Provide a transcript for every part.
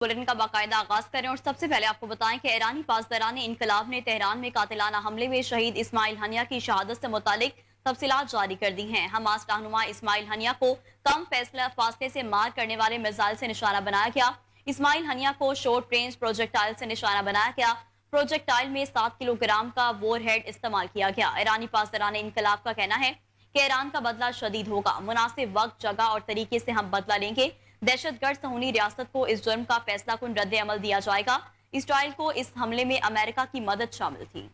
Bulletin का बाकायदा आगाज करें और सबसे पहले आपको बताएं कि ईरानी पासदारान इनकलाब ने तेहरान में कातिलाना हमले में शहीद इस्माइल हनिया की शहादत से मुतालिक तफसीलात जारी कर दी हैं। हमास रहनुमा इस्माइल हनिया को कम फासले से मार करने वाले मिसाइल से निशाना बनाया गया। इस्माइल हनिया को शॉर्ट रेंज प्रोजेक्टाइल से निशाना बनाया गया। प्रोजेक्टाइल में 7 किलोग्राम का वॉर हेड इस्तेमाल किया गया। ईरानी पासदारान इनकलाब का कहना है कि ईरान का बदला शदीद होगा। मुनासिब वक्त, जगह और तरीके से हम बदला लेंगे। दहशतगर्द सहूनी रियासत को इस जुर्म का फैसला कुन रद्द अमल दिया जाएगा। इसराइल को इस हमले में अमेरिका की मदद शामिल थी।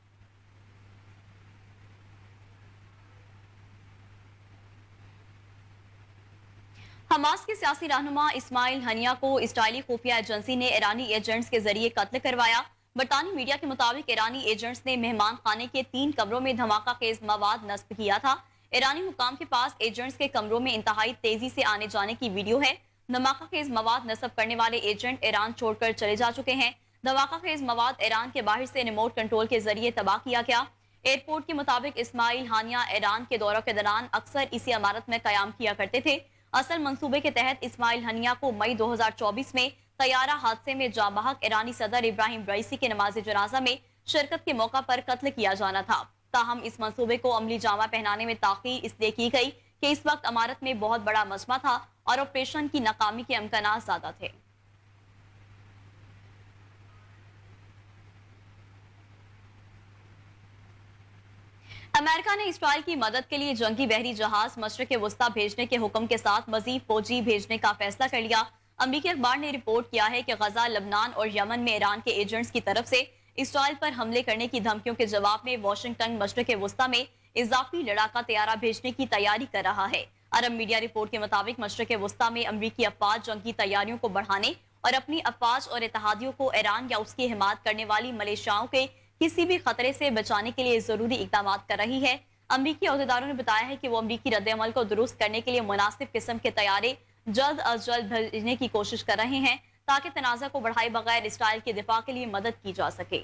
हमास के सियासी रहनुमा इस्माइल हनिया को इसराइली खुफिया एजेंसी ने ईरानी एजेंट्स के जरिए कत्ल करवाया। बरतानी मीडिया के मुताबिक ईरानी एजेंट्स ने मेहमान खाने के 3 कमरों में धमाका खेज मवाद नस्ब किया था। ईरानी हुकाम के पास एजेंट्स के कमरों में इंतहाई तेजी से आने जाने की वीडियो है। धमाका खेज मवाद नस्ब करने वाले एजेंट ईरान छोड़कर चले जा चुके हैं। धमाका खेज मवाद ईरान के बाहर से रिमोट कंट्रोल के जरिए तबाह किया गया। एयरपोर्ट के मुताबिक इस्माइल हानिया ईरान के दौरों के दौरान अक्सर इसी इमारत में कयाम किया करते थे। असल मंसूबे के तहत इस्माइल हनिया को मई 2024 में तैयारा हादसे में जाबहक ईरानी सदर इब्राहिम रईसी के नमाज जनाजा में शिरकत के मौका पर कत्ल किया जाना था। ताहम इस मंसूबे को अमली जामा पहनाने में ताखीर इसलिए की गई कि इस वक्त इमारत में बहुत बड़ा मजमा था और ऑपरेशन की नाकामी के इम्कान ज्यादा थे। अमेरिका ने इसराइल की मदद के लिए जंगी बहरी जहाज मशरक वस्ता भेजने के हुक्म के साथ मजीद फौजी भेजने का फैसला कर लिया। अमरीकी अखबार ने रिपोर्ट किया है कि गजा, लबनान और यमन में ईरान के एजेंट्स की तरफ से इसराइल पर हमले करने की धमकियों के जवाब में वाशिंगटन मशरक वस्ता में इजाफी लड़ाका तैयारा भेजने की तैयारी कर रहा है। अरब मीडिया रिपोर्ट के मुताबिक मशरक वस्ता में अमरीकी अफवाज जंगी तैयारियों को बढ़ाने और अपनी अफवाज और इत्तेहादियों को ईरान या उसकी हिमायत करने वाली मलेशियाओं के किसी भी खतरे से बचाने के लिए जरूरी इकदाम कर रही है। अमरीकी अहदेदारों ने बताया है कि वो अमरीकी रद्द-ए-अमल को दुरुस्त करने के लिए मुनासिब किस्म के तैयारे जल्द अज जल्द भेजने की कोशिश कर रहे हैं ताकि तनाज़ा को बढ़ाए बगैर इसराइल के दिफा के लिए मदद की जा सके।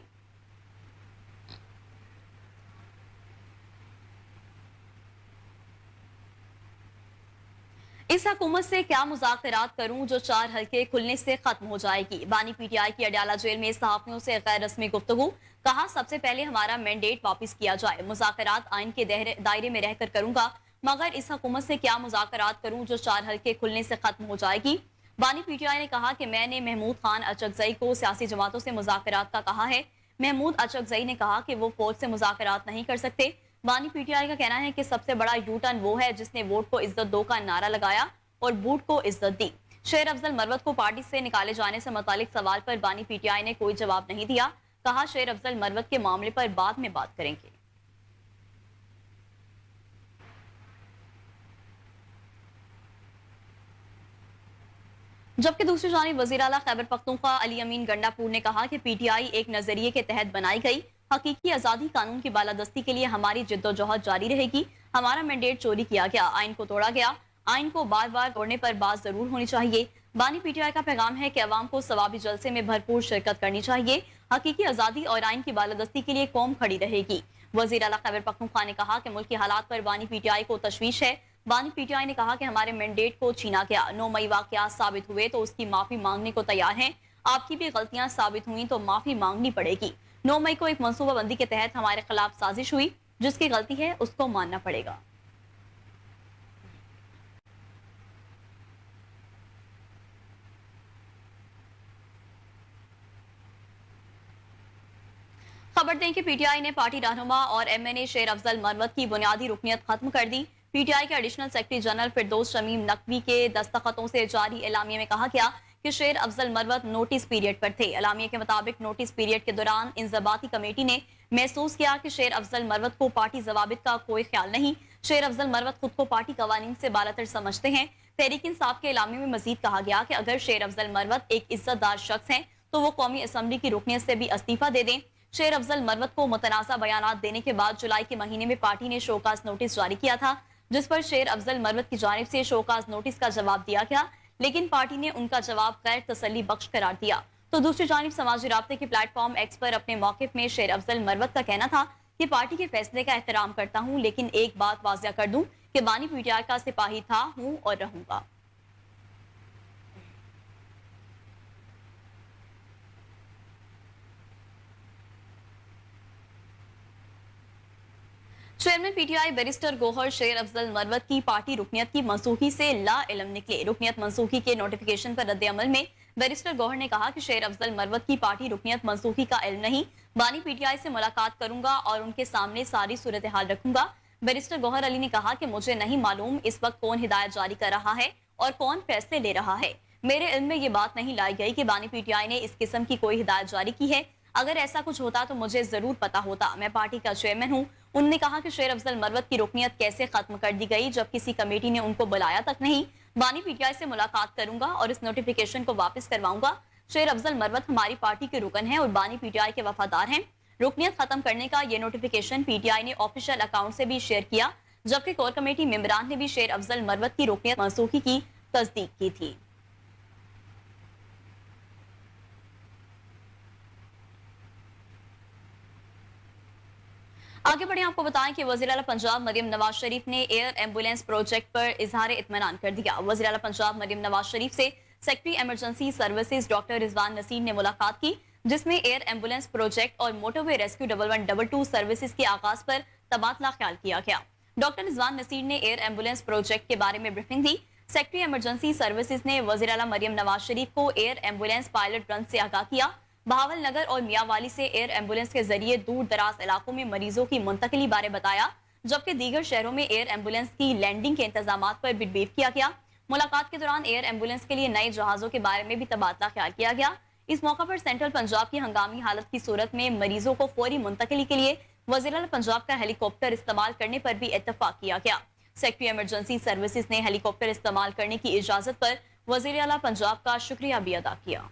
इस हुकूमत से क्या मुज़ाकरात करूं जो 4 हल्के खुलने से खत्म हो जाएगी। बानी पीटीआई की अडयाला जेल में सहाफियों से गैर रस्मी गुफ्तगू। कहा, सबसे पहले हमारा मैंडेट वापस किया जाए। मुज़ाकरात आइन के दायरे में रहकर करूंगा, मगर इस हुकूमत से क्या मुज़ाकरात करूं जो 4 हल्के खुलने से खत्म हो जाएगी। बानी पीटीआई ने कहा कि मैंने महमूद खान अचकजई को सियासी जमातों से मुज़ाकरात का कहा है। महमूद अचकजई ने कहा कि वो फौज से मुज़ाकरात नहीं कर सकते। बानी पीटीआई का कहना है कि सबसे बड़ा यू टर्न वो है जिसने वोट को इज्जत दो का नारा लगाया और बूट को इज्जत दी। शेर अफजल मरवत को पार्टी से निकाले जाने से मुतालिक सवाल पर बानी पीटीआई ने कोई जवाब नहीं दिया। कहा, शेर अफजल मरवत के मामले पर बाद में बात करेंगे। जबकि दूसरी जानिब वजीर आला खैबर पख्तूनख्वा अली अमीन गंडापुर ने कहा कि पीटीआई एक नजरिए के तहत बनाई गई हकीकी आजादी कानून की बालादस्ती के लिए हमारी जिद्दोजहद जारी रहेगी। हमारा मैंडेट चोरी किया गया, आइन को तोड़ा गया, आइन को बार बार तोड़ने पर बात जरूर होनी चाहिए। बानी पीटीआई का पैगाम है कि अवाम को सवाबी जलसे में भरपूर शिरकत करनी चाहिए। हकीकी आजादी और आइन की बालादस्ती के लिए कौम खड़ी रहेगी। वजीर आला खैबर पख्तूनख्वा ने कहा कि मुल्क की हालात पर बानी पीटीआई को तशवीश है। बानी पीटीआई ने कहा कि हमारे मैंडेट को छीना गया। 9 मई वाकयात साबित हुए तो उसकी माफी मांगने को तैयार हैं। आपकी भी गलतियां साबित हुई तो माफी मांगनी पड़ेगी। 9 मई को एक मनसूबाबंदी के तहत हमारे खिलाफ साजिश हुई, जिसकी गलती है उसको मानना पड़ेगा। खबर दें कि पीटीआई ने पार्टी रहनुमा और एमएनए शेर अफजल मरवत की बुनियादी रुकनियत खत्म कर दी। पीटीआई के एडिशनल सेक्रेटरी जनरल फिरदौस शमीम नकवी के दस्तखतों से जारी एलामिया में कहा गया कि शेर अफजल मरवत नोटिस पीरियड पर थे। एलामिया के मुताबिक नोटिस पीरियड के दौरान इंजबाती कमेटी ने महसूस किया कि शेर अफजल मरवत को पार्टी जवाबित का कोई ख्याल नहीं। शेर अफजल मरवत खुद को पार्टी कवानीन से बालातर समझते हैं। तहरीक इंसाफ के एलामिया में मजीद कहा गया कि अगर शेर अफजल मरवत एक इज्जतदार शख्स हैं तो वो कौमी असम्बली की रुकनियत से भी इस्तीफा दे दें। शेर अफजल मरवत को मुतनाज़ा बयानात देने के बाद जुलाई के महीने में पार्टी ने शोकाज नोटिस जारी किया था, जिस पर शेर अफजल मरवत की जानिब से शोकाज नोटिस का जवाब दिया गया, लेकिन पार्टी ने उनका जवाब गैर तसल्ली बख्श करार दिया। तो दूसरी जानिब समाजी राब्ते के प्लेटफॉर्म एक्स पर अपने मौकिफ में शेर अफजल मरवत का कहना था कि पार्टी के फैसले का एहतराम करता हूँ, लेकिन एक बात वाजिया कर दूं कि बानी पीटीआई का सिपाही था, हूँ और रहूंगा। चेयरमैन पीटीआई बैरिस्टर गोहर शेर अफजल मरवत की पार्टी रुकनियत की मनसूखी से ला इलम निकले। रुकनियत मनसूखी के नोटिफिकेशन पर रद्द अमल में बैरिस्टर गोहर ने कहा कि शेर अफजल मरवत की पार्टी रुकनियत मनसूखी का इल्म नहीं। बानी पीटीआई से मुलाकात करूंगा और उनके सामने सारी सूरत हाल रखूंगा। बैरिस्टर गोहर अली ने कहा कि मुझे नहीं मालूम इस वक्त कौन हिदायत जारी कर रहा है और कौन फैसले ले रहा है। मेरे इल्म में ये बात नहीं लाई गई कि बानी पीटीआई ने इस किस्म की कोई हिदायत जारी की है। अगर ऐसा कुछ होता तो मुझे जरूर पता होता। मैं पार्टी का चेयरमैन हूँ। उन्होंने कहा कि शेर अफजल मरवत की रुकनियत कैसे खत्म कर दी गई जब किसी कमेटी ने उनको बुलाया तक नहीं। बानी पीटीआई से मुलाकात करूंगा और इस नोटिफिकेशन को वापस करवाऊंगा। शेर अफजल मरवत हमारी पार्टी के रुकन है और बानी पीटीआई के वफादार हैं। रुकनियत खत्म करने का ये नोटिफिकेशन पीटीआई ने ऑफिशियल अकाउंट से भी शेयर किया, जबकि कोर कमेटी मेंबरान ने भी शेर अफजल मरवत की रुकनियत मनसूखी की तस्दीक की थी। आगे बढ़े, आपको बताएं कि वज़ीर आला पंजाब मरियम नवाज शरीफ ने एयर एम्बुलेंस प्रोजेक्ट पर इजहार इत्मीनान कर दिया। वज़ीर आला पंजाब मरियम नवाज शरीफ से secretary emergency services doctor Rizwan Naseer ने मुलाकात की, जिसमें एयर एम्बुलेंस प्रोजेक्ट और मोटरवे रेस्क्यू 1122 सर्विसेज के आगाज पर तबादला ख्याल किया गया। डॉक्टर रिजवान नसीर ने एयर एम्बुलेंस प्रोजेक्ट के बारे में ब्रीफिंग दी। सेक्रेटरी इमरजेंसी सर्विसेज ने वज़ीर आला मरियम नवाज शरीफ को एयर एम्बुलेंस पायलट रन से आगाह किया। बहावल नगर और मियावाली से एयर एम्बुलेंस के जरिए दूर दराज इलाकों में मरीजों की मुंतकिली बारे बताया, जबकि दीगर शहरों में एयर एम्बुलेंस की लैंडिंग के इंतजाम पर भी ब्रीफ किया गया। मुलाकात के दौरान एयर एम्बुलेंस के लिए नए जहाजों के बारे में भी तबादला ख्याल किया गया। इस मौका पर सेंट्रल पंजाब की हंगामी हालत की सूरत में मरीजों को फौरी मुंतकिली के लिए वज़ीर आला पंजाब का हेलीकॉप्टर इस्तेमाल करने पर भी इत्तफाक किया गया। सेक्रेटरी इमरजेंसी सर्विसेज ने हेलीकॉप्टर इस्तेमाल करने की इजाजत पर वज़ीर आला पंजाब का शुक्रिया भी अदा किया।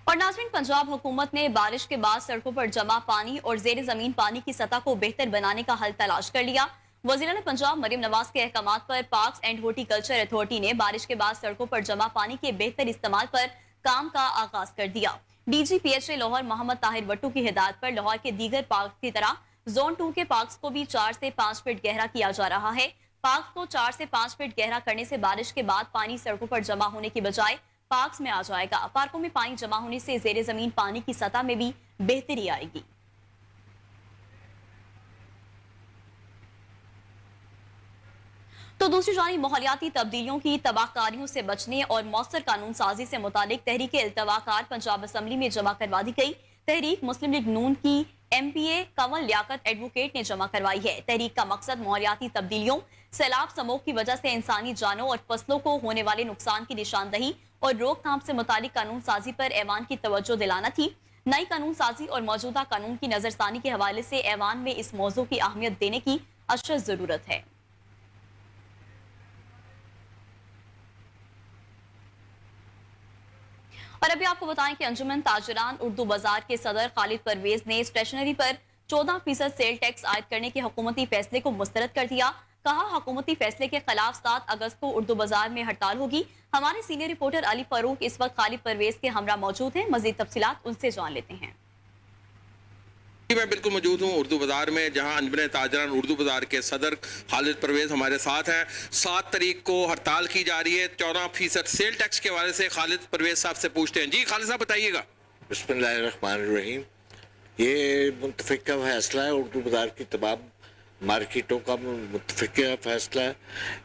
और नाज़रीन, पंजाब हुकूमत ने बारिश के बाद सड़कों पर जमा पानी और जेर जमीन पानी की सतह को बेहतर बनाने का हल तलाश कर लिया। वज़ीर आला पंजाब मरियम नवाज के अहकामात पर पार्क्स एंड हॉर्टिकल्चर अथॉरिटी ने बारिश के बाद सड़कों पर जमा पानी के बेहतर इस्तेमाल पर काम का आगाज कर दिया। DGPHA लाहौर मोहम्मद ताहिर वट्टू की हिदायत पर लाहौर के दीगर पार्क की तरह जोन 2 के पार्क्स को भी 4 से 5 फीट गहरा किया जा रहा है। पार्क को 4 से 5 फीट गहरा करने से बारिश के बाद पानी सड़कों पर जमा होने की बजाय पार्क्स में आ जाएगा। पार्कों में पानी जमा होने से जेरे जमीन पानी की सतह में भी बेहतरी आएगी। तो दूसरी जानिब माहौलियाती तब्दीलियों की तबाहकारियों से बचने और मौसर कानून साजी से मुतालिक तहरीक इल्तवाकार पंजाब असम्बली में जमा करवा दी गई। तहरीक मुस्लिम लीग नून की MPA कंवल लियाकत एडवोकेट ने जमा करवाई है। तहरीक का मकसद माहौलियाती तब्दीलियों, सैलाब समूह की वजह से इंसानी जानों और फसलों को होने वाले नुकसान की निशानदही और रोकथाम से मुतालिक कानून साजी पर ऐवान की तवज्जो दिलाना थी। नई कानून साजी और मौजूदा कानून की नजरसानी के हवाले से ऐवान में इस मौजू की अहमियत देने की अशद जरूरत है। और अभी आपको बताएं कि अंजुमन ताजरान उर्दू बाजार के सदर खालिद परवेज ने स्टेशनरी पर 14% सेल टैक्स आयद करने के हुकूमती फैसले को मुस्तरद कर दिया। कहा, हुकूमती फैसले के खिलाफ 7 अगस्त को उर्दू बाजार में हड़ताल होगी। हमारे सीनियर रिपोर्टर अली फारूक इस वक्त खालिद परवेज के हमरा मौजूद हैं। मजीद तफसीलात उनसे जान लेते हैं। मैं बिल्कुल मौजूद हूँ उर्दू बाजार में, जहाँ अंजुमन ताजरान उर्दू बाजार के सदर खालिद परवेज हमारे साथ हैं। 7 तारीख को हड़ताल की जा रही है 14% सेल टैक्स के हवाले से। खालिद परवेज साहब से पूछते हैं। जी खालिद साहब बताइएगा। बिस्मिल्लाहिर्रहमानिर्रहीम। ये मुत्तफ़िक़ा फैसला है, उर्दू बाजार की तमाम मार्केटों का मुत्तफ़िक़ा फैसला है।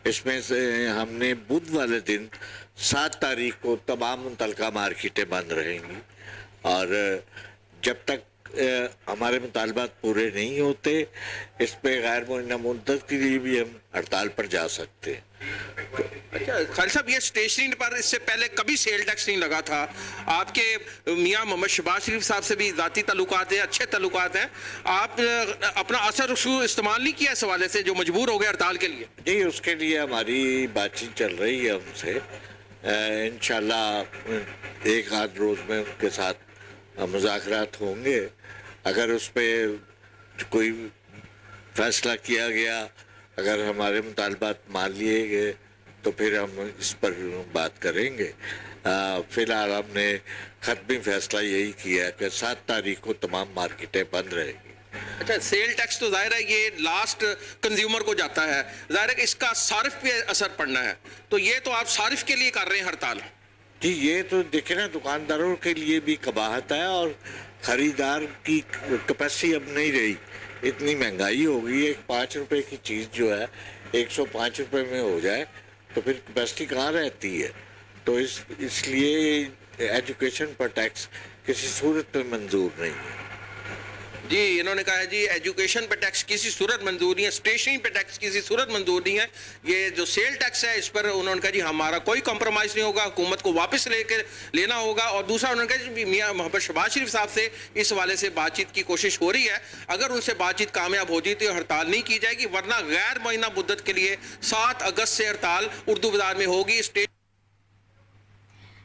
इसमें से हमने बुध वाले दिन 7 तारीख को तमाम मुतल्लिक़ा मार्केटें बंद रहेंगी और जब तक हमारे मुतालबात पूरे नहीं होते इस पे गैर मुअय्यना मुद्दत के लिए भी हम हड़ताल पर जा सकते हैं। अच्छा खालिद साहब, ये स्टेशनरी पर इससे पहले कभी सेल टैक्स नहीं लगा था। आपके मियाँ मोहम्मद शहबाज शरीफ साहब से भी ज़ाती ताल्लुकात हैं, अच्छे ताल्लुकात हैं। आप अपना असर रसूख इस्तेमाल नहीं किया इस हवाले से जो मजबूर हो गए हड़ताल के लिए? जी, उसके लिए हमारी बातचीत चल रही है उनसे। इंशाल्लाह एक आध रोज़ में उनके साथ مذاکرات ہوں گے. اگر اس پہ کوئی فیصلہ کیا گیا, اگر ہمارے مطالبات مان لیے گئے تو پھر ہم اس پر بات کریں گے. فی الحال ہم نے ختمی فیصلہ یہی کیا ہے کہ 7 تاریخ کو تمام مارکیٹیں بند رہیں گی. اچھا, سیل ٹیکس تو ظاہر ہے یہ لاسٹ کنزیومر کو جاتا ہے, ظاہر ہے کہ اس کا صارف پہ اثر پڑنا ہے, تو یہ تو آپ صارف کے لیے کر رہے ہیں ہڑتال. جی یہ تو دیکھیں نا, دکانداروں کے لیے بھی قباحت ہے, اور خریدار کی کیپیسٹی اب نہیں رہی. اتنی مہنگائی ہو گئی ہے, 5 روپے کی چیز جو ہے 105 روپے میں ہو جائے تو پھر کیپیسٹی کہاں رہتی ہے. تو اس لیے ایجوکیشن پر ٹیکس کسی صورت میں منظور نہیں ہے. جی انہوں نے کہا ہے جی ایجوکیشن پہ ٹیکس کسی صورت منظور نہیں ہے, اسٹیشنری پہ ٹیکس کسی صورت منظور نہیں ہے. یہ جو سیل ٹیکس ہے اس پر انہوں نے کہا جی ہمارا کوئی کمپرومائز نہیں ہوگا, حکومت کو واپس لے کے لینا ہوگا. اور دوسرا انہوں نے کہا جی میاں محمد شہباز شریف صاحب سے اس حوالے سے بات چیت کی کوشش ہو رہی ہے, اگر ان سے بات چیت کامیاب ہو جائے تو ہڑتال نہیں کی جائے گی, ورنہ غیر معینہ مدت کے لیے 7 اگست سے ہڑتال اردو بازار میں ہوگی.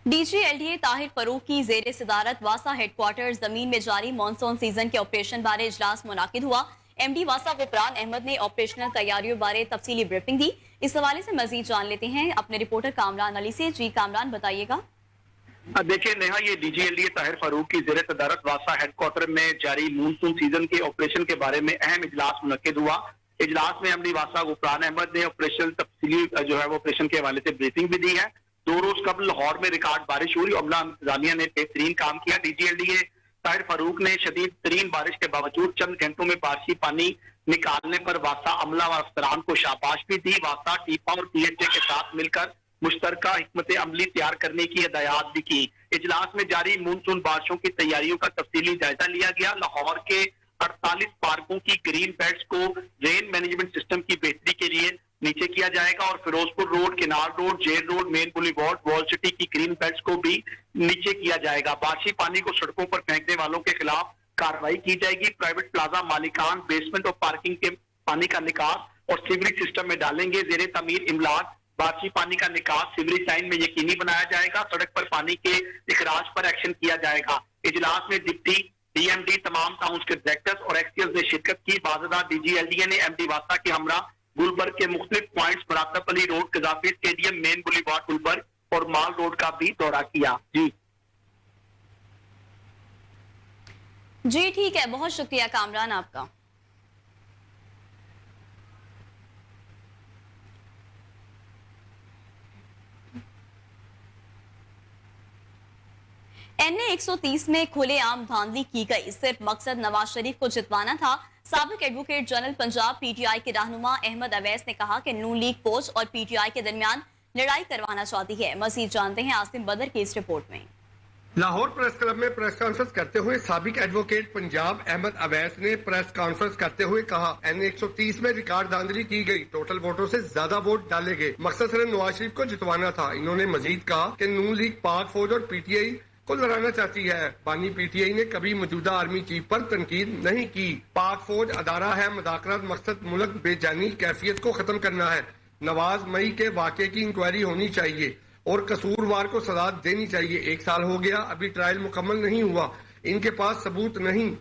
D G L D A Tahir Farooq کی زیر صدارت واسا ہیڈ کوارٹر زمین میں جاری مانسون سیزن کے آپریشن بارے اجلاس منعقد ہوا. ایم ڈی واسا غفران احمد نے آپریشنل تیاریوں بارے تفصیلی بریفنگ دی. اس حوالے سے مزید جان لیتے ہیں اپنے رپورٹر کامران علی سے. جی کامران بتائیے گا. دیکھیں نیہا, یہ D G L D A Tahir Farooq کی زیر صدارت واسا ہیڈ کوارٹر میں جاری مانسون سیزن کے آپریشن کے بارے میں اہم اجلاس منعقد ہوا. اجلاس میں ایم ڈی واسا غفران احمد نے آپریشنل تفصیلی جو ہے وہ آپریشن کے حوالے سے بریفنگ بھی دی ہے. 2 روز قبل لاہور میں ریکارڈ بارش ہوئی, عملہ انتظامیہ نے بہترین کام کیا. D G L D A Tahir Farooq نے شدید ترین بارش کے باوجود چند گھنٹوں میں بارشی پانی نکالنے پر واسا عملہ و افسران کو شاباش بھی دی. واسا ٹیپا اور پی ایچ اے کے ساتھ مل کر مشترکہ حکمت عملی تیار کرنے کی ہدایات بھی کی. اجلاس میں جاری مونسون بارشوں کی تیاریوں کا تفصیلی جائزہ لیا گیا. لاہور کے 48 پارکوں کی گرین بیلٹس کو رین مینجمنٹ سسٹم کی بہتری کے لیے نیچے کیا جائے گا, اور فیروز پور روڈ, کنار روڈ, جیل روڈ, مین بولی وارڈ, وال سٹی کی گرین بیلٹس کو بھی نیچے کیا جائے گا. بارشی پانی کو سڑکوں پر پھینکنے والوں کے خلاف کارروائی کی جائے گی. پرائیویٹ پلازا مالکان بیسمنٹ اور پارکنگ کے پانی کا نکاس اور سیوریج سسٹم میں ڈالیں گے. زیر تعمیر املاک بارشی پانی کا نکاس سیوریج لائن میں یقینی بنایا جائے گا. سڑک پر پانی کے اخراج پر ایکشن کیا جائے گا. اجلاس میں ڈپٹی ڈی ایم ڈی, تمام ٹاؤنز کے ڈائریکٹرز اور ایکسیئرز نے شرکت کی. بعض D G L D A نے ایم ڈی واسا کے ہمراہ گلبرگ کے مختلف پوائنٹس, مراتب علی روڈ, قذافی اسٹیڈیم, مین بولی وارڈ گلبرگ اور مال روڈ کا بھی دورہ کیا. جی ٹھیک ہے, بہت شکریہ کامران آپ کا. این اے 130 میں کھلے عام دھاندلی کی گئی, صرف مقصد نواز شریف کو جتوانا تھا. سابق advocate general Punjab P T I کے رہنما احمد اویس نے کہا کہ نون لیگ فوج اور پی ٹی آئی کے درمیان لڑائی کروانا چاہتی ہے. مزید جانتے ہیں عاصم بدر کی اس رپورٹ میں. لاہور پریس کلب میں پریس کانفرنس کرتے ہوئے سابق ایڈوکیٹ پنجاب احمد اویس نے پریس کانفرنس کرتے ہوئے کہا این اے 130 میں ریکارڈ دھاندلی کی گئی, ٹوٹل ووٹوں سے زیادہ ووٹ ڈالے گئے, مقصد صرف نواز شریف کو جتوانا تھا. انہوں نے مزید کہا کہ نون لیگ پاک فوج اور پی ٹی آئی کو لڑانا چاہتی ہے. بانی پی ٹی آئی نے کبھی موجودہ آرمی چیف پر تنقید نہیں کی. پاک فوج ادارہ ہے, مذاکرات مقصد ملک بے جانی کیفیت کو ختم کرنا ہے. نواز مئی کے واقعے کی انکوائری ہونی چاہیے اور قصوروار کو سزا دینی چاہیے. 1 سال ہو گیا, ابھی ٹرائل مکمل نہیں ہوا, ان کے پاس ثبوت نہیں.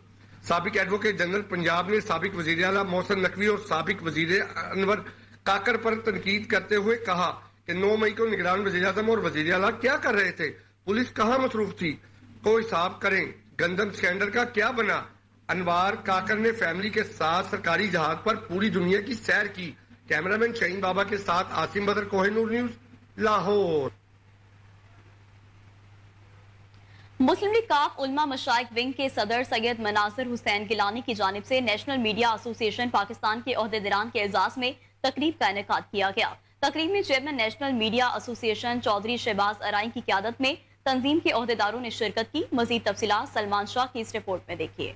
سابق ایڈوکیٹ جنرل پنجاب نے سابق وزیر اعلیٰ محسن نقوی اور سابق وزیر انور کاکر پر تنقید کرتے ہوئے کہا کہ 9 مئی کو نگران وزیر اعظم اور وزیر اعلیٰ کیا کر رہے تھے, پولیس کہاں مصروف تھی, کو حساب کریں. گندم سکینڈر کا کیا بنا. انوار کاکر نے فیملی کے ساتھ سرکاری جہاز پر پوری دنیا کی سیر کی. کیمرامین شہین بابا کے ساتھ عاصم بدر, کوہ نور نیوز, لاہور. مسلم لیگ کاف علماء مشائخ ونگ کے صدر سید مناظر حسین گیلانی کی جانب سے national media association Pakistan کے عہدیداران کے اعزاز میں تقریب کا انعقاد کیا گیا. تقریب میں چیئرمین نیشنل میڈیا ایسوسی ایشن چودھری شہباز ارائی کی قیادت میں تنظیم کے عہدیداروں نے شرکت کی. مزید تفصیلات سلمان شاہ کی اس رپورٹ میں دیکھیے.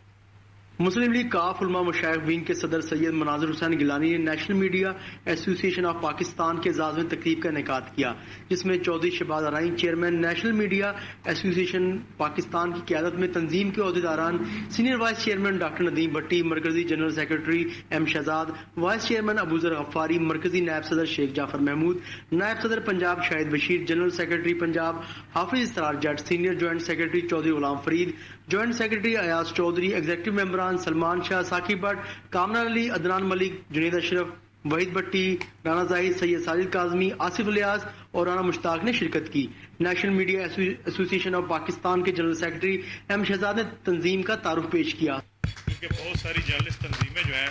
مسلم لیگ کاف علماء مشائخ ونگ کے صدر سید مناظر حسین گیلانی نے نیشنل میڈیا ایسوسی ایشن آف پاکستان کے اعزاز میں تقریب کا انعقاد کیا، جس میں Chaudhry Shahbaz Arain chairman national media association Pakistan کی قیادت میں تنظیم کے عہدیداران، senior vice chairman doctor Nadeem Batti, مرکزی general secretary M Shahzad, vice chairman Abu Zar Ghaffari, مرکزی نائب صدر شیخ جعفر محمود، نائب صدر Punjab Shahid Bashir, general secretary Punjab Hafiz Israr Jatt, senior joint secretary Chaudhry Ghulam Farid, joint secretary Ayaz Chaudhry, executive ممبران سلمان شاہ، ثاقب بٹ، کامران علی، عدنان ملک، جنید اشرف، وحید بٹی، رانا زاہد، سید ساجد کاظمی، آصف الیاس اور رانا مشتاق نے شرکت کی۔ نیشنل میڈیا ایسوسی ایشن آف پاکستان کے جنرل سیکرٹری ایم شہزاد نے تنظیم کا تعارف پیش کیا۔ کیونکہ بہت ساری جرنلسٹ تنظیمیں جو ہیں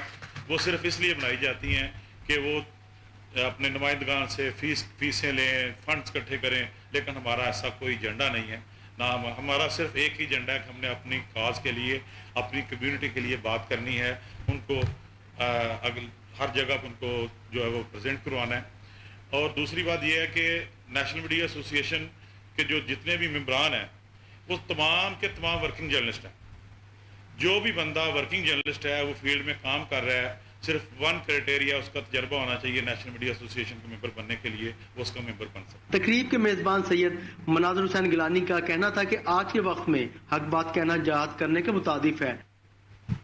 وہ صرف اس لیے بنائی جاتی ہیں کہ وہ اپنے نمائندگان سے فیسیں لیں، فنڈز اکٹھے کریں، لیکن ہمارا ایسا کوئی ایجنڈا نہیں ہے، نہ ہمارا صرف ایک ہی ایجنڈا ہے کہ ہم نے اپنی کاز کے لیے، اپنی کمیونٹی کے لیے بات کرنی ہے، ان کو ہر جگہ ان کو جو ہے وہ پریزنٹ کروانا ہے۔ اور دوسری بات یہ ہے کہ نیشنل میڈیا ایسوسی ایشن کے جو جتنے بھی ممبران ہیں وہ تمام کے تمام ورکنگ جرنلسٹ ہیں۔ جو بھی بندہ ورکنگ جرنلسٹ ہے وہ فیلڈ میں کام کر رہا ہے، صرف ون کرائٹیریا اس کا تجربہ ہونا چاہیے نیشنل میڈیا ایسوسی ایشن کا ممبر بننے کے لیے، وہ اس کا ممبر بن سکتا ہے۔ تقریب کے میزبان سید مناظر حسین گیلانی کا کہنا تھا کہ آج کے وقت میں حق بات کہنا جہاد کرنے کے مترادف ہے۔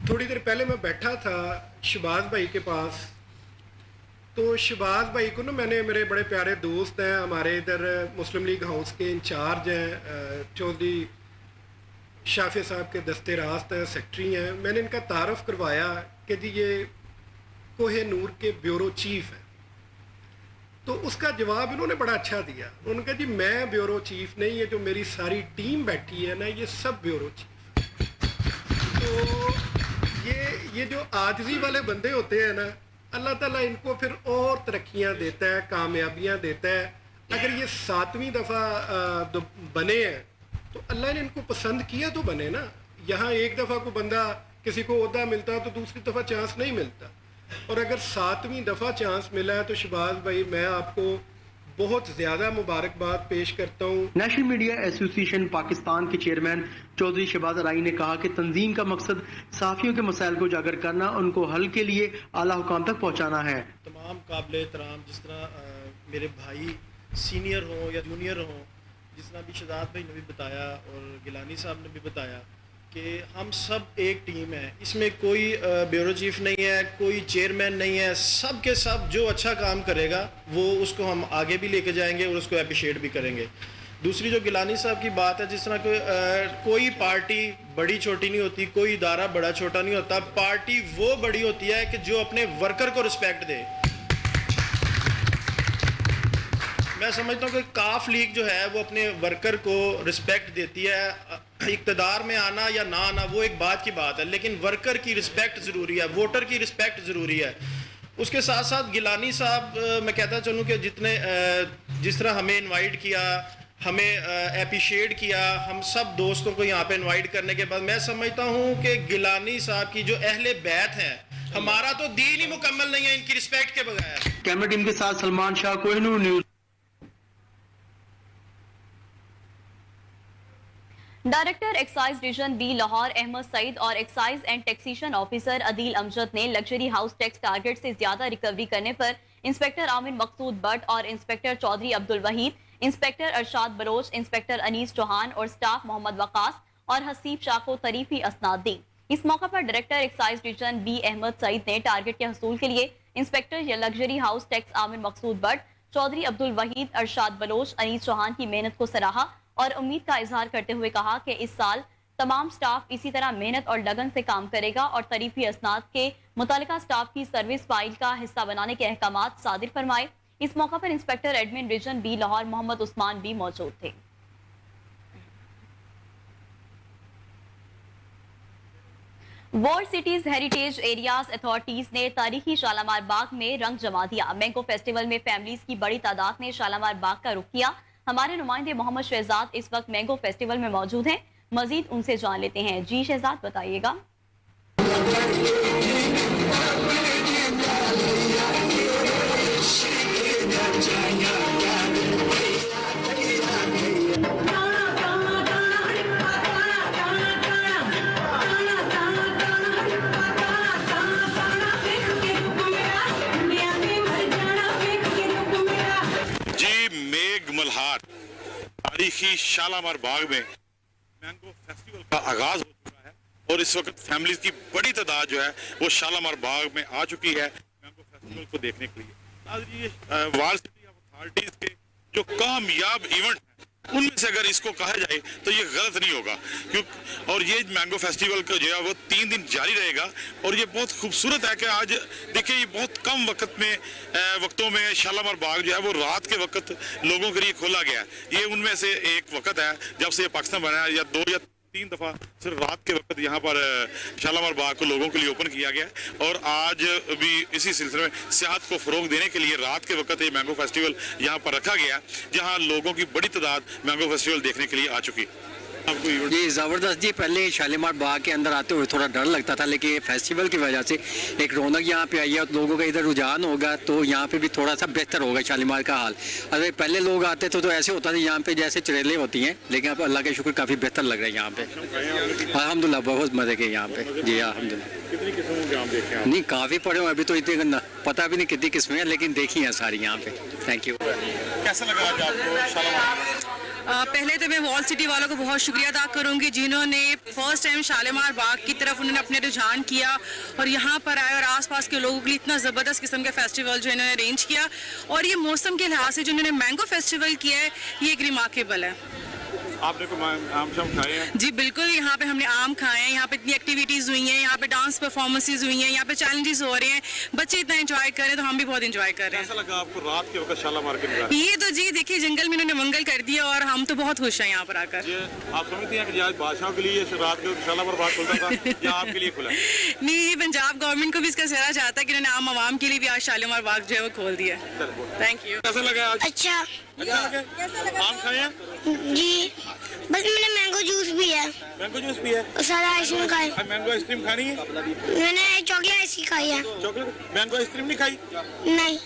تھوڑی دیر پہلے میں بیٹھا تھا شہباز بھائی کے پاس، تو شہباز بھائی کو نا میں نے، میرے بڑے پیارے دوست ہیں، ہمارے ادھر مسلم لیگ ہاؤس کے انچارج ہیں، چودھری شافیہ صاحب کے دستے راست ہیں، سیکٹری ہیں، میں نے ان کا تعارف کروایا کہ جی یہ کوہ نور کے بیورو چیف ہیں۔ تو اس کا جواب انہوں نے بڑا اچھا دیا، انہوں نے کہا جی میں بیورو چیف نہیں، یہ جو میری ساری ٹیم بیٹھی ہے نا یہ سب بیورو چیف۔ تو یہ جو عاجزی والے بندے ہوتے ہیں نا، اللہ تعالیٰ ان کو پھر اور ترقیاں دیتا ہے، کامیابیاں دیتا ہے۔ اگر یہ 7ویں دفعہ بنے ہیں تو اللہ نے ان کو پسند کیا تو بنے نا۔ یہاں ایک دفعہ کو بندہ کسی کو عہدہ ملتا تو دوسری دفعہ چانس نہیں ملتا، اور اگر 7ویں دفعہ چانس ملا ہے تو شہباز بھائی میں آپ کو بہت زیادہ مبارکباد پیش کرتا ہوں۔ National media association Pakistan کے چیئرمین چودھری شہباز ارائیں نے کہا کہ تنظیم کا مقصد صحافیوں کے مسائل کو اجاگر کرنا، ان کو حل کے لیے اعلیٰ حکام تک پہنچانا ہے۔ تمام قابل احترام، جس طرح میرے بھائی سینئر ہوں یا جونیئر ہوں، جس طرح بھی شہزاد بھائی نے بھی بتایا اور گیلانی صاحب نے بھی بتایا کہ ہم سب ایک ٹیم ہے، اس میں کوئی بیورو چیف نہیں ہے، کوئی چیئرمین نہیں ہے، سب کے سب جو اچھا کام کرے گا وہ اس کو ہم آگے بھی لے کے جائیں گے اور اس کو اپریشیٹ بھی کریں گے۔ دوسری جو گیلانی صاحب کی بات ہے، جس طرح کوئی پارٹی بڑی چھوٹی نہیں ہوتی، کوئی ادارہ بڑا چھوٹا نہیں ہوتا، پارٹی وہ بڑی ہوتی ہے کہ جو اپنے ورکر کو رسپیکٹ دے۔ میں سمجھتا ہوں کہ کاف لیگ جو ہے وہ اپنے ورکر کو رسپیکٹ دیتی ہے۔ اقتدار میں آنا یا نہ آنا وہ ایک بات کی بات ہے، لیکن ورکر کی رسپیکٹ ضروری ہے، ووٹر کی رسپیکٹ ضروری ہے۔ اس کے ساتھ ساتھ گیلانی صاحب، میں کہتا چلوں کہ جس طرح ہمیں انوائٹ کیا، ہمیں اپریشیٹ کیا، ہم سب دوستوں کو یہاں پہ انوائٹ کرنے کے بعد میں سمجھتا ہوں کہ گیلانی صاحب کی جو اہل بیت ہیں، ہمارا تو دین ہی مکمل نہیں ہے ان کی رسپیکٹ کے بغیر۔ کیمرہ ٹیم کے ساتھ Salman Shah, Koh Noor news. Director excise division B Lahore Ahmad Saeed اور excise and taxation officer Adeel Amjad نے لگژری ہاؤس ٹیکس ٹارگٹ سے زیادہ ریکوری کرنے پر انسپیکٹر عامر مقصود بٹ اور inspector Chaudhry Abdul Waheed, inspector Irshad Baloch, inspector Anees Chauhan اور سٹاف محمد وقاص اور حسیب شاہ کو تریفی اسناد دی۔ اس موقع پر director excise division B Ahmad Saeed نے ٹارگٹ کے حصول کے لیے انسپیکٹر یا luxury house tax Aamir Maqsood Butt, Chaudhry Abdul Waheed, Irshad Baloch, Anees Chauhan کی محنت کو سراہا اور امید کا اظہار کرتے ہوئے کہا کہ اس سال تمام سٹاف اسی طرح محنت اور لگن سے کام کرے گا اور تریفی اسناد کے متعلقہ سٹاف کی سروس فائل کا حصہ بنانے کے احکامات صادر فرمائے۔ اس موقع پر inspector admin division B Lahore Muhammad Usman بھی موجود تھے۔ World cities heritage areas authorities نے تاریخی شالامار باغ میں رنگ جما دیا۔ مینگو فیسٹیول میں فیملیز کی بڑی تعداد نے شالامار باغ کا رخ کیا۔ ہمارے نمائندے محمد شہزاد اس وقت مینگو فیسٹیول میں موجود ہیں، مزید ان سے جان لیتے ہیں۔ جی شہزاد بتائیے گا۔ फिलहाल तारीखी शालामार बाग में मैंगो फेस्टिवल का आगाज हो चुका है और इस वक्त फैमिलीज की बड़ी तादाद जो है वो शालामार बाग में आ चुकी है मैंगो फेस्टिवल को देखने के लिए। वाल सिटी अथॉरिटीज के जो कामयाब इवेंट हैं उनमें से अगर इसको कहा जाए तो ये गलत नहीं होगा, क्योंकि और ये मैंगो फेस्टिवल का जो है वो 3 दिन जारी रहेगा और ये बहुत खूबसूरत है कि आज देखिए ये बहुत कम वक्तों में शालामार बाग जो है वो रात के वक्त लोगों के लिए खोला गया है। ये उनमें से एक वक्त है जब से ये पाकिस्तान बना है, या 2 या 3 दफा सिर्फ रात के वक्त यहाँ पर शालामार बाग को लोगों के लिए ओपन किया गया और आज भी इसी सिलसिले में सियाहत को फरोग देने के लिए रात के वक्त ये मैंगो फेस्टिवल यहाँ पर रखा गया, जहाँ लोगों की बड़ी तादाद मैंगो फेस्टिवल देखने के लिए आ चुकी। जी ज़बरदस्त जी। पहले शालीमार बाग के अंदर आते हुए थोड़ा डर लगता था, लेकिन फेस्टिवल की वजह से एक रौनक यहाँ पे आई है, लोगों का इधर रुझान होगा तो यहाँ पे भी थोड़ा सा बेहतर होगा शालीमार का हाल। अगर पहले लोग आते थे तो ऐसे होता था यहाँ पे जैसे चुड़ैलें होती हैं, लेकिन अब अल्लाह के शुक्र काफ़ी बेहतर लग रहा है यहाँ पे। अल्हम्दुलिल्लाह बहुत मज़े के यहाँ पे जी। अल्हम्दुलिल्लाह। कितनी किस्मों के आम देखे हैं? नहीं काफ़ी पड़े हुए, अभी तो इतने पता भी नहीं कितनी किस्में हैं, लेकिन देखी हैं सारी यहाँ पे। Thank you. कैसा लगा आज आपको शालामार? पहले तो मैं वॉल सिटी वालों को बहुत शुक्रिया अदा करूंगी जिन्होंने फर्स्ट टाइम शालीमार बाग की तरफ उन्होंने अपने रुझान किया और यहाँ पर आए और आसपास के लोगों के लिए इतना ज़बरदस्त किस्म का फेस्टिवल जो इन्होंने अरेंज किया और ये मौसम के लिहाज से जो इन्होंने मैंगो फेस्टिवल किया है ये एक रिमार्केबल है। आपने को आम शाम खाए हैं? जी बिल्कुल, यहाँ पे हमने आम खाए हैं, यहाँ पे इतनी एक्टिविटीज़ हुई हैं, यहाँ पे डांस परफॉर्मेंसेज हुई हैं, यहाँ पे चैलेंजेस हो रहे हैं, बच्चे इतना एंजॉय कर रहे हैं तो हम भी बहुत एंजॉय कर रहे हैं। कैसा लगा आपको रात के वक्त शालामार के नज़ारे? ये तो जी देखिए जंगल में इन्होंने मंगल कर दिया और हम तो बहुत खुश हैं यहाँ पर आकर। ये आप समझती हैं कि आज बादशाहों के लिए रात के शालामार बाग खुलता था या आपके लिए खुला? नहीं, ये पंजाब गवर्नमेंट को भी इसका सहरा चाहता है कि इन्होंने आम आवाम के लिए भी आज शालीमार बाग जो है वो खोल दिया। Thank you. कैसा लगा आज? अच्छा लगा? आम खाए हैं? जी, बस मैंने मैंगो जूस भी है, मैंगो जूस भी है और सारा आइसक्रीम खाई। मैंगो आइसक्रीम खानी है? मैंने चॉकलेट आइसक्रीम खाई है। चॉकलेट मैंगो आइसक्रीम नहीं खाई? नहीं।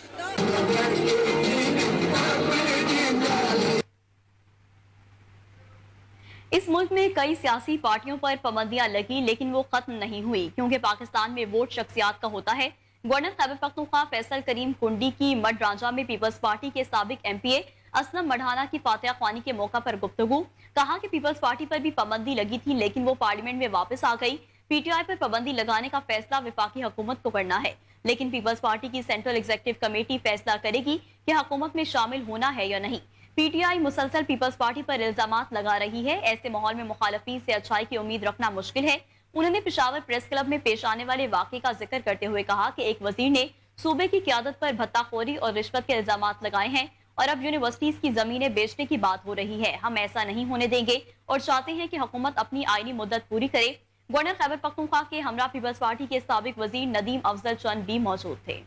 इस मुल्क में कई सियासी पार्टियों पर पाबंदियां लगी लेकिन वो खत्म नहीं हुई, क्योंकि पाकिस्तान में वोट शख्सियात का होता है। गवर्नर खैबर पख्तूनख्वा फैसल करीम कुंडी की मड रांझा में पीपल्स पार्टी के साबिक MPA असलम मढ़ाना की फातिहा ख्वानी के मौका पर गुफ्तगू। कहा कि पीपल्स पार्टी पर भी पाबंदी लगी थी लेकिन वो पार्लियामेंट में वापस आ गई। PTI पर पाबंदी लगाने का फैसला वफाकी हुकूमत को करना है, लेकिन पीपल्स पार्टी की सेंट्रल एग्जीक्यूटिव कमेटी फैसला करेगी कि हुकूमत में शामिल होना है या नहीं। PTI मुसलसल पीपल्स पार्टी पर इल्जामात लगा रही है। ऐसे माहौल में मुखालफी से अच्छाई की उम्मीद रखना मुश्किल है। उन्होंने पेशावर प्रेस क्लब में पेश आने वाले वाक़े का जिक्र करते हुए कहा कि एक वजीर ने सूबे की क़यादत पर भत्ताखोरी और रिश्वत के इल्जामात लगाए हैं और अब यूनिवर्सिटीज की जमीनें बेचने की बात हो रही है। हम ऐसा नहीं होने देंगे और चाहते हैं कि हुकूमत अपनी आईनी मुद्दत पूरी करे। गवर्नर खैबर पख्तूनख्वा के हमरा पीपल्स पार्टी के साबिक वजीर नदीम अफजल चंद भी मौजूद थे।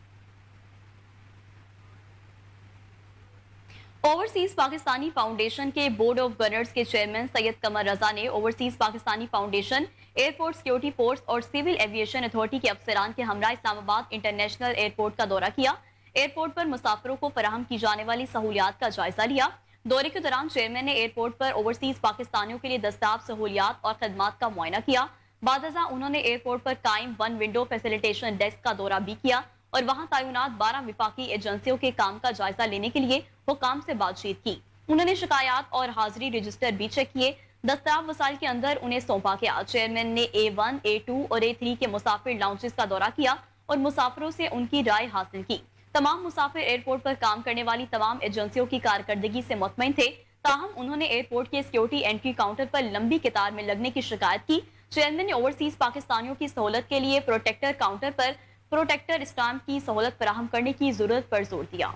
ओवरसीज पाकिस्तानी फाउंडेशन के बोर्ड ऑफ गवर्नर्स के चेयरमैन सैयद कमर रजा ने overseas Pakistani foundation, airport security force और सिविल एविएशन अथॉरिटी के अफसरान के हमरा इस्लामाबाद इंटरनेशनल एयरपोर्ट का दौरा किया। एयरपोर्ट पर मुसाफिरों को फराहम की जाने वाली सहूलियात का जायजा लिया। दौरे के दौरान चेयरमैन ने एयरपोर्ट पर ओवरसीज पाकिस्तानियों के लिए दस्ताब सहूलियात और खदमात का मुआयना किया। बादजा उन्होंने एयरपोर्ट पर कायम 1 विंडो फैसिलिटेशन डेस्क का दौरा भी किया और वहां तैनात 12 विफाकी एजेंसियों के काम का जायजा लेने के लिए हुकाम से बातचीत की। उन्होंने शिकायत और हाजिरी रजिस्टर भी चेक किए। दस्ताब वसाइल के अंदर उन्हें सौंपा गया। चेयरमैन ने A1, A2 और A3 के मुसाफिर लाउंजेस का दौरा किया और मुसाफिरों से उनकी राय हासिल की। तमाम मुसाफिर एयरपोर्ट पर काम करने वाली तमाम एजेंसियों की कारकर्दगी से मुतमईन थे। ताहम उन्होंने एयरपोर्ट के सिक्योरिटी एंट्री काउंटर पर लंबी कतार में लगने की शिकायत की। चेयरमैन ने ओवरसीज पाकिस्तानियों की सहूलत के लिए प्रोटेक्टर काउंटर पर प्रोटेक्टर स्टाम्प की सहूलत फराहम करने की जरूरत पर जोर दिया।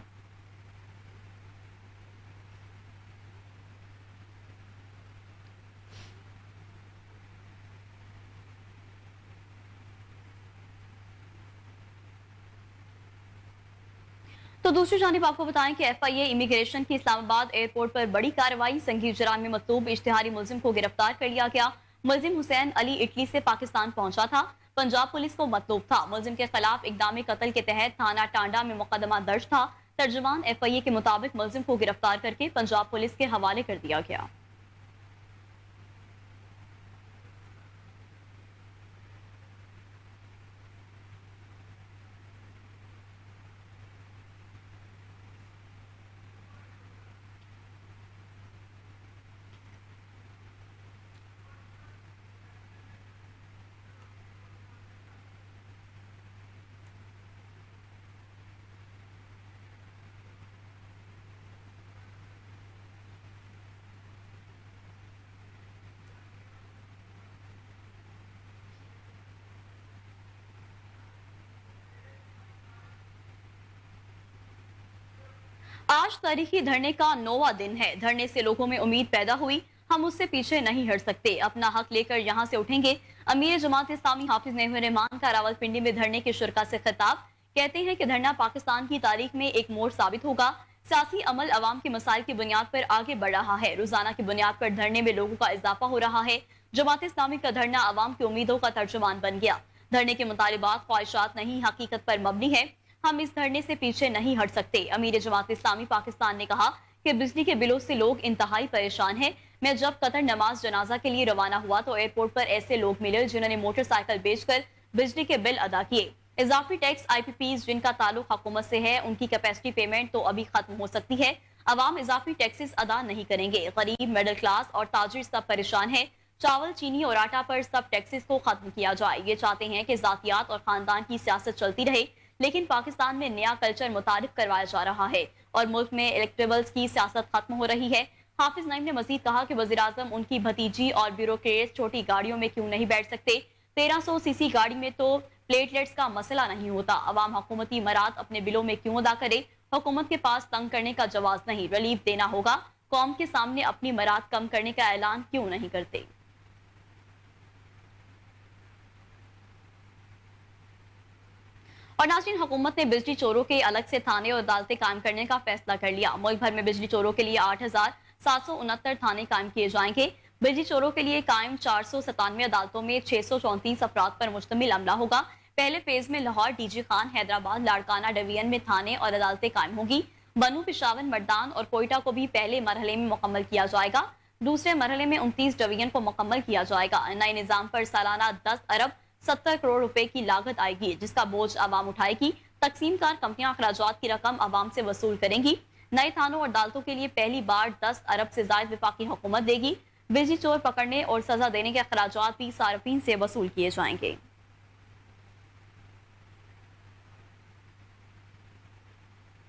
तो दूसरी जानिब आपको बताएं कि FIA इमिग्रेशन की इस्लामाबाद एयरपोर्ट पर बड़ी कार्रवाई। संगीन जुर्म में मतलूब इश्तिहारी मुलजिम को गिरफ्तार कर लिया गया। मुलजिम हुसैन अली इटली से पाकिस्तान पहुंचा था। पंजाब पुलिस को मतलूब था। मुलजिम के खिलाफ इक़दाम कत्ल के तहत थाना टांडा में मुकदमा दर्ज था। तर्जुमान FIA के मुताबिक मुलजिम को गिरफ्तार करके पंजाब पुलिस के हवाले कर दिया गया। आज तारीखी धरने का 9वां दिन है। धरने से लोगों में उम्मीद पैदा हुई, हम उससे पीछे नहीं हट सकते, अपना हक लेकर यहाँ से उठेंगे। अमीर जमात इस्लामी हाफिज नईम रहमान का रावलपिंडी में धरने के शुरका से खिताब। कहते हैं कि धरना पाकिस्तान की तारीख में एक मोड़ साबित होगा। सियासी अमल अवाम के मसाइल की बुनियाद पर आगे बढ़ रहा है। रोजाना की बुनियाद पर धरने में लोगों का इजाफा हो रहा है। जमात इस्लामी का धरना अवाम की उम्मीदों का तर्जुमान बन गया। धरने के मुतालिबात ख्वाहिशात नहीं, हकीकत पर मबनी है। हम इस धरने से पीछे नहीं हट सकते। अमीर जमात इस्लामी पाकिस्तान ने कहा कि बिजली के बिलों से लोग इंतहाई परेशान हैं। मैं जब कतर नमाज जनाजा के लिए रवाना हुआ तो एयरपोर्ट पर ऐसे लोग मिले जिन्होंने मोटरसाइकिल बेचकर बिजली के बिल अदा किए। इजाफी टैक्स IPPs जिनका ताल्लुक हुकूमत से है, उनकी कैपेसिटी पेमेंट तो अभी खत्म हो सकती है। अवाम इजाफी टैक्सेस अदा नहीं करेंगे। गरीब, मिडिल क्लास और ताजिर सब परेशान है। चावल, चीनी और आटा पर सब टैक्सेस को खत्म किया जाए। ये चाहते हैं कि जातियात और खानदान की सियासत चलती रहे, लेकिन पाकिस्तान में नया कल्चर मुतारिफ करवाया जा रहा है और मुल्क में इलेक्टेबल्स की सियासत खत्म हो रही है। हाफिज नईम ने मजीद कहा कि वज़ीर आज़म, उनकी भतीजी और ब्यूरोक्रेट्स छोटी गाड़ियों में क्यों नहीं बैठ सकते। 1300 सीसी गाड़ी में तो प्लेटलेट्स का मसला नहीं होता। अवाम हुकूमती मराद अपने बिलों में क्यों अदा करे। हुकूमत के पास तंग करने का जवाब नहीं, रिलीफ देना होगा। कौम के सामने अपनी मराद कम करने का ऐलान क्यों नहीं करते। और नाज़रीन, हुकूमत ने बिजली चोरों के अलग से थाने और अदालतें कायम करने का फैसला कर लिया। मुल्क भर में बिजली चोरों के लिए 8769 थाने कायम किए जाएंगे। बिजली चोरों के लिए कायम 497 अदालतों में 634 अफराद पर मुश्तमिल अमला होगा। पहले फेज में लाहौर, DG खान, हैदराबाद, लाड़काना डिवीजन में थाने और अदालतें कायम होगी। बनू, पिशावर, मर्दान और कोयटा को भी पहले मरहले में मुकम्मल किया जाएगा। दूसरे मरहले में 29 डिवीजन को मुकम्मल किया जाएगा। नए निज़ाम पर सालाना 10 अरब 70 करोड़ रुपए की लागत आएगी, जिसका बोझ आवाम उठाएगी। तकसीम कार कंपनियां अखराजात की रकम आवाम से वसूल करेंगी। नए थानों और अदालतों के लिए पहली बार 10 अरब से ज्यादा वफाकी हुकूमत देगी। बिजली चोर पकड़ने और सजा देने के अखराजात भी सार्फिन से वसूल किए जाएंगे।